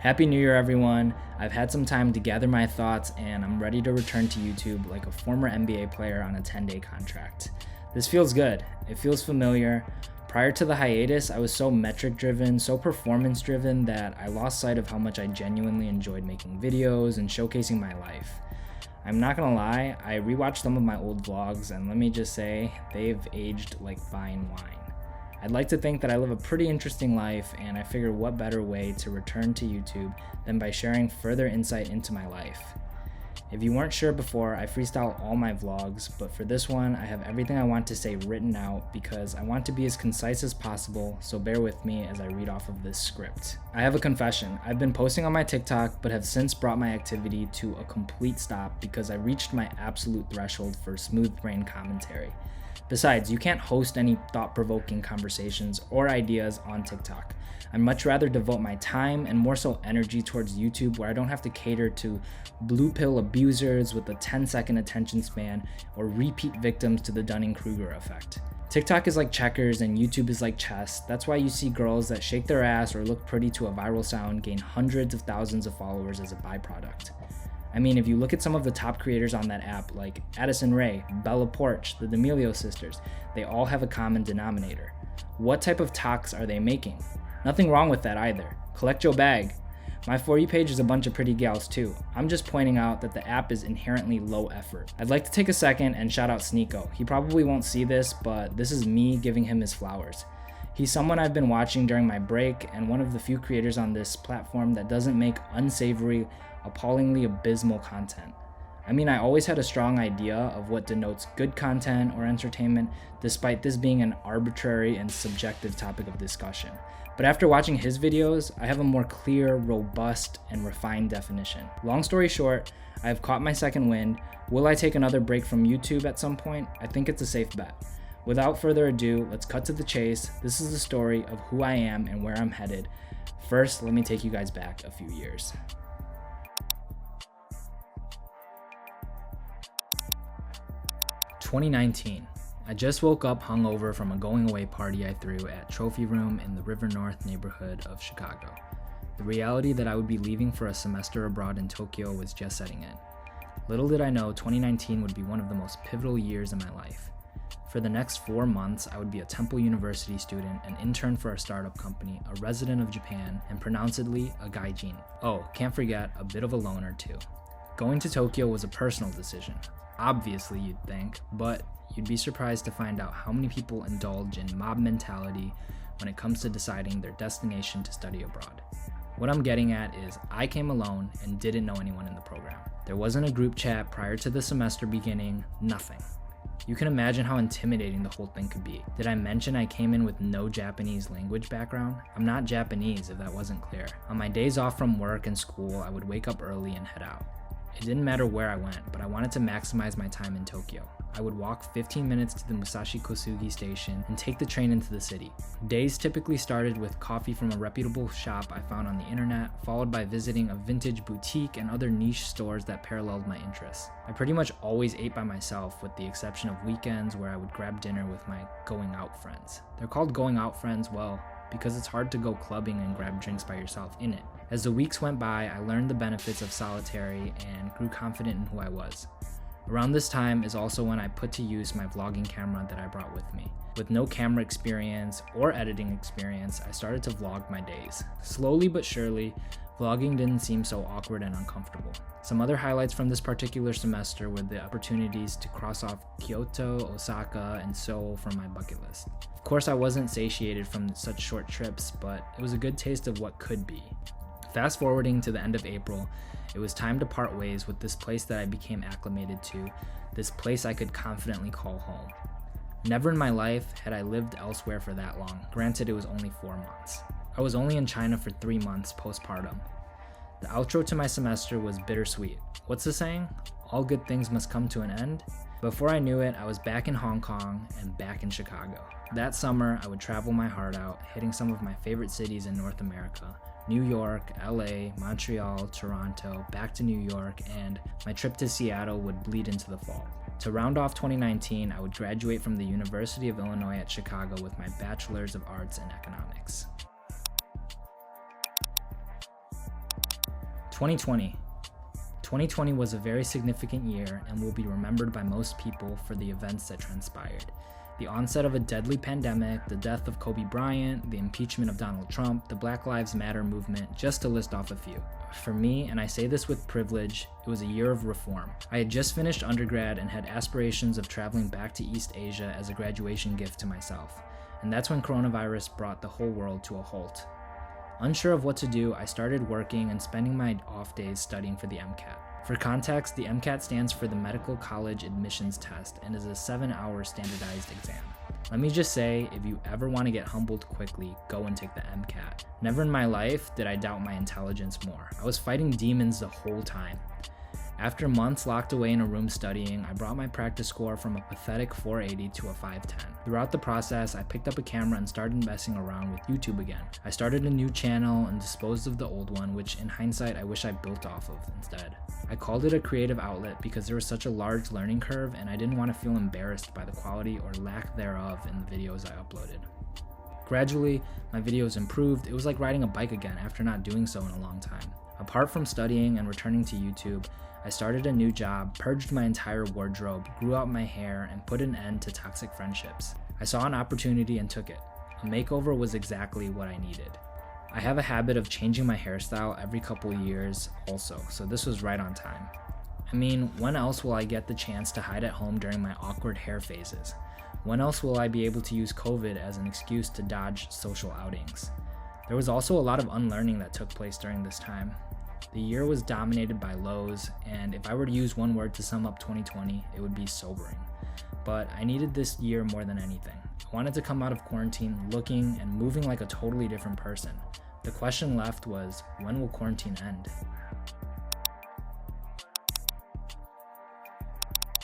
Happy New Year, everyone. I've had some time to gather my thoughts and I'm ready to return to YouTube like a former NBA player on a 10-day contract. This feels good. It feels familiar. Prior to the hiatus, I was so metric driven, so performance driven that I lost sight of how much I genuinely enjoyed making videos and showcasing my life. I'm not gonna lie, I rewatched some of my old vlogs and let me just say, they've aged like fine wine. I'd like to think that I live a pretty interesting life, and I figured what better way to return to YouTube than by sharing further insight into my life. If you weren't sure before, I freestyle all my vlogs, but for this one, I have everything I want to say written out because I want to be as concise as possible, so bear with me as I read off of this script. I have a confession. I've been posting on my TikTok, but have since brought my activity to a complete stop because I reached my absolute threshold for smooth brain commentary. Besides, you can't host any thought-provoking conversations or ideas on TikTok. I'd much rather devote my time and more so energy towards YouTube, where I don't have to cater to blue pill abusers with a 10-second attention span or repeat victims to the Dunning-Kruger effect. TikTok is like checkers and YouTube is like chess. That's why you see girls that shake their ass or look pretty to a viral sound gain hundreds of thousands of followers as a byproduct. I mean, if you look at some of the top creators on that app, like Addison Rae, Bella Poarch, the D'Amelio sisters, they all have a common denominator. What type of talks are they making? Nothing wrong with that either. Collect your bag. My For You page is a bunch of pretty gals too. I'm just pointing out that the app is inherently low effort. I'd like to take a second and shout out Sneeko. He probably won't see this, but this is me giving him his flowers. He's someone I've been watching during my break and one of the few creators on this platform that doesn't make unsavory, appallingly abysmal content. I mean, I always had a strong idea of what denotes good content or entertainment, despite this being an arbitrary and subjective topic of discussion. But after watching his videos, I have a more clear, robust, and refined definition. Long story short, I have caught my second wind. Will I take another break from YouTube at some point? I think it's a safe bet. Without further ado, let's cut to the chase. This is the story of who I am and where I'm headed. First, let me take you guys back a few years. 2019. I just woke up hungover from a going away party I threw at Trophy Room in the River North neighborhood of Chicago. The reality that I would be leaving for a semester abroad in Tokyo was just setting in. Little did I know 2019 would be one of the most pivotal years in my life. For the next 4 months, I would be a Temple University student, an intern for a startup company, a resident of Japan, and pronouncedly a gaijin. Oh, can't forget, a bit of a loner too. Going to Tokyo was a personal decision. Obviously, you'd think, but you'd be surprised to find out how many people indulge in mob mentality when it comes to deciding their destination to study abroad. What I'm getting at is I came alone and didn't know anyone in the program. There wasn't a group chat prior to the semester beginning, nothing. You can imagine how intimidating the whole thing could be. Did I mention I came in with no Japanese language background? I'm not Japanese, if that wasn't clear. On my days off from work and school, I would wake up early and head out. It didn't matter where I went, but I wanted to maximize my time in Tokyo. I would walk 15 minutes to the Musashi Kosugi station and take the train into the city. Days typically started with coffee from a reputable shop I found on the internet, followed by visiting a vintage boutique and other niche stores that paralleled my interests. I pretty much always ate by myself, with the exception of weekends where I would grab dinner with my going out friends. They're called going out friends, well, because it's hard to go clubbing and grab drinks by yourself in it. As the weeks went by, I learned the benefits of solitary and grew confident in who I was. Around this time is also when I put to use my vlogging camera that I brought with me. With no camera experience or editing experience, I started to vlog my days. Slowly but surely, vlogging didn't seem so awkward and uncomfortable. Some other highlights from this particular semester were the opportunities to cross off Kyoto, Osaka, and Seoul from my bucket list. Of course, I wasn't satiated from such short trips, but it was a good taste of what could be. Fast forwarding to the end of April, it was time to part ways with this place that I became acclimated to, this place I could confidently call home. Never in my life had I lived elsewhere for that long. Granted, it was only 4 months. I was only in China for 3 months postpartum. The outro to my semester was bittersweet. What's the saying? All good things must come to an end? Before I knew it, I was back in Hong Kong and back in Chicago. That summer, I would travel my heart out, hitting some of my favorite cities in North America. New York, LA, Montreal, Toronto, back to New York, and my trip to Seattle would bleed into the fall. To round off 2019, I would graduate from the University of Illinois at Chicago with my Bachelor's of Arts in Economics. 2020. 2020 was a very significant year and will be remembered by most people for the events that transpired. The onset of a deadly pandemic, the death of Kobe Bryant, the impeachment of Donald Trump, the Black Lives Matter movement, just to list off a few. For me, and I say this with privilege, it was a year of reform. I had just finished undergrad and had aspirations of traveling back to East Asia as a graduation gift to myself. And that's when coronavirus brought the whole world to a halt. Unsure of what to do, I started working and spending my off days studying for the MCAT. For context, the MCAT stands for the Medical College Admissions Test and is a 7-hour standardized exam. Let me just say, if you ever want to get humbled quickly, go and take the MCAT. Never in my life did I doubt my intelligence more. I was fighting demons the whole time. After months locked away in a room studying, I brought my practice score from a pathetic 480 to a 510. Throughout the process, I picked up a camera and started messing around with YouTube again. I started a new channel and disposed of the old one, which in hindsight I wish I built off of instead. I called it a creative outlet because there was such a large learning curve and I didn't want to feel embarrassed by the quality or lack thereof in the videos I uploaded. Gradually, my videos improved. It was like riding a bike again after not doing so in a long time. Apart from studying and returning to YouTube, I started a new job, purged my entire wardrobe, grew out my hair, and put an end to toxic friendships. I saw an opportunity and took it. A makeover was exactly what I needed. I have a habit of changing my hairstyle every couple years also, so this was right on time. I mean, when else will I get the chance to hide at home during my awkward hair phases? When else will I be able to use COVID as an excuse to dodge social outings? There was also a lot of unlearning that took place during this time. The year was dominated by lows, and if I were to use one word to sum up 2020, it would be sobering. But I needed this year more than anything. I wanted to come out of quarantine looking and moving like a totally different person. The question left was, when will quarantine end?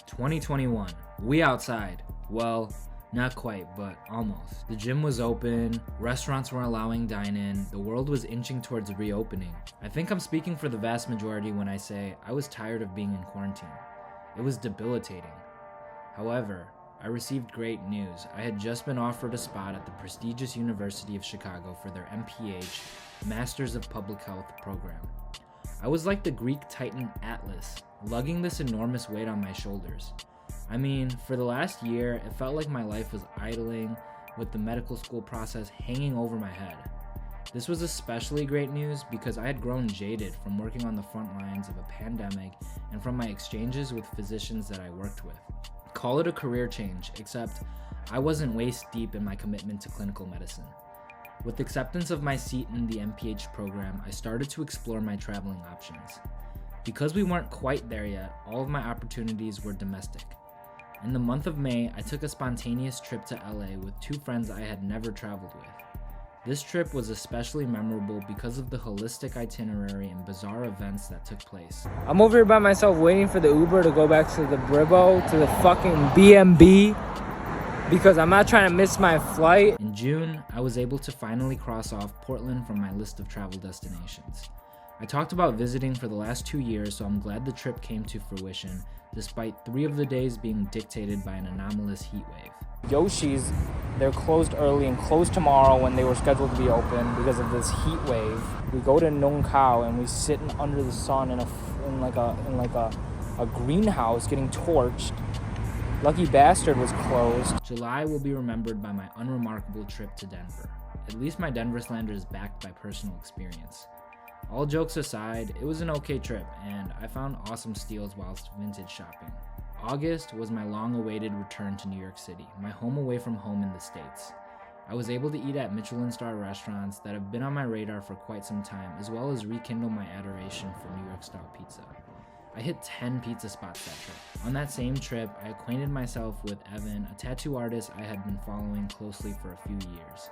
2021. We outside. Well, not quite, but almost. The gym was open, restaurants were allowing dine-in, the world was inching towards reopening. I think I'm speaking for the vast majority when I say I was tired of being in quarantine. It was debilitating. However, I received great news. I had just been offered a spot at the prestigious University of Chicago for their MPH, Masters of Public Health program. I was like the Greek titan Atlas, lugging this enormous weight on my shoulders. I mean, for the last year, it felt like my life was idling with the medical school process hanging over my head. This was especially great news because I had grown jaded from working on the front lines of a pandemic and from my exchanges with physicians that I worked with. Call it a career change, except I wasn't waist deep in my commitment to clinical medicine. With acceptance of my seat in the MPH program, I started to explore my traveling options. Because we weren't quite there yet, all of my opportunities were domestic. In the month of May, I took a spontaneous trip to LA with 2 friends I had never traveled with. This trip was especially memorable because of the holistic itinerary and bizarre events that took place. I'm over here by myself waiting for the Uber to go back to the Bribo, to the fucking BMB, because I'm not trying to miss my flight. In June, I was able to finally cross off Portland from my list of travel destinations. I talked about visiting for the last 2 years, so I'm glad the trip came to fruition, despite 3 of the days being dictated by an anomalous heat wave. Yoshi's, they're closed early and closed tomorrow when they were scheduled to be open because of this heat wave. We go to Nong Khao and we sit under the sun in a greenhouse getting torched. Lucky Bastard was closed. July will be remembered by my unremarkable trip to Denver. At least my Denver slander is backed by personal experience. All jokes aside, it was an okay trip, and I found awesome steals whilst vintage shopping. August was my long-awaited return to New York City, my home away from home in the States. I was able to eat at Michelin-star restaurants that have been on my radar for quite some time, as well as rekindle my adoration for New York-style pizza. I hit 10 pizza spots that trip. On that same trip, I acquainted myself with Evan, a tattoo artist I had been following closely for a few years.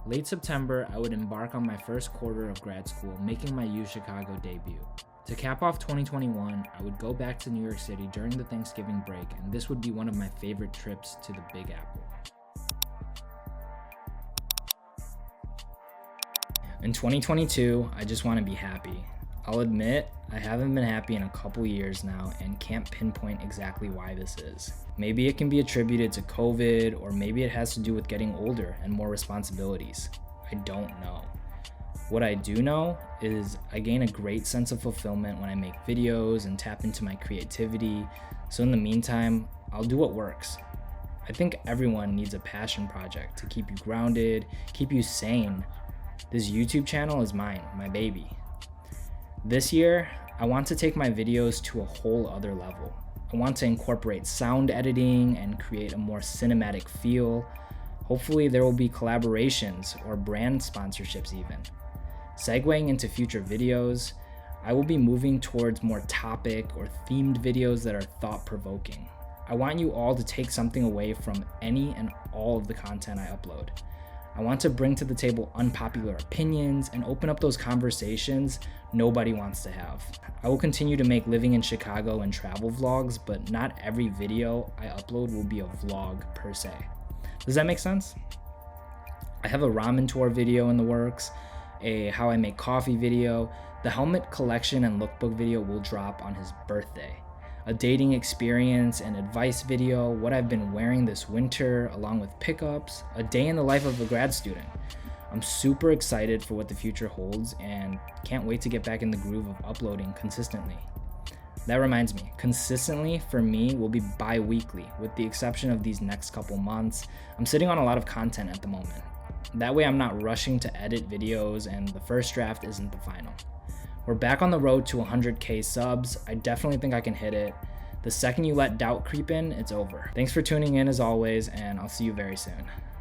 Late September, I would embark on my first quarter of grad school, making my U Chicago debut. To cap off 2021, I would go back to New York City during the Thanksgiving break, and this would be one of my favorite trips to the Big Apple. In 2022, I just want to be happy. I'll admit, I haven't been happy in a couple years now and can't pinpoint exactly why this is. Maybe it can be attributed to COVID, or maybe it has to do with getting older and more responsibilities. I don't know. What I do know is I gain a great sense of fulfillment when I make videos and tap into my creativity. So in the meantime, I'll do what works. I think everyone needs a passion project to keep you grounded, keep you sane. This YouTube channel is mine, my baby. This year, I want to take my videos to a whole other level. I want to incorporate sound editing and create a more cinematic feel. Hopefully there will be collaborations or brand sponsorships even. Segueing into future videos, I will be moving towards more topic or themed videos that are thought-provoking. I want you all to take something away from any and all of the content I upload. I want to bring to the table unpopular opinions and open up those conversations nobody wants to have. I will continue to make living in Chicago and travel vlogs, but not every video I upload will be a vlog per se. Does that make sense? I have a ramen tour video in the works, a how I make coffee video, the helmet collection and lookbook video will drop on his birthday, a dating experience and advice video, what I've been wearing this winter along with pickups, a day in the life of a grad student. I'm super excited for what the future holds and can't wait to get back in the groove of uploading consistently. That reminds me, consistently for me will be bi-weekly with the exception of these next couple months. I'm sitting on a lot of content at the moment. That way I'm not rushing to edit videos and the first draft isn't the final. We're back on the road to 100K subs. I definitely think I can hit it. The second you let doubt creep in, it's over. Thanks for tuning in as always, and I'll see you very soon.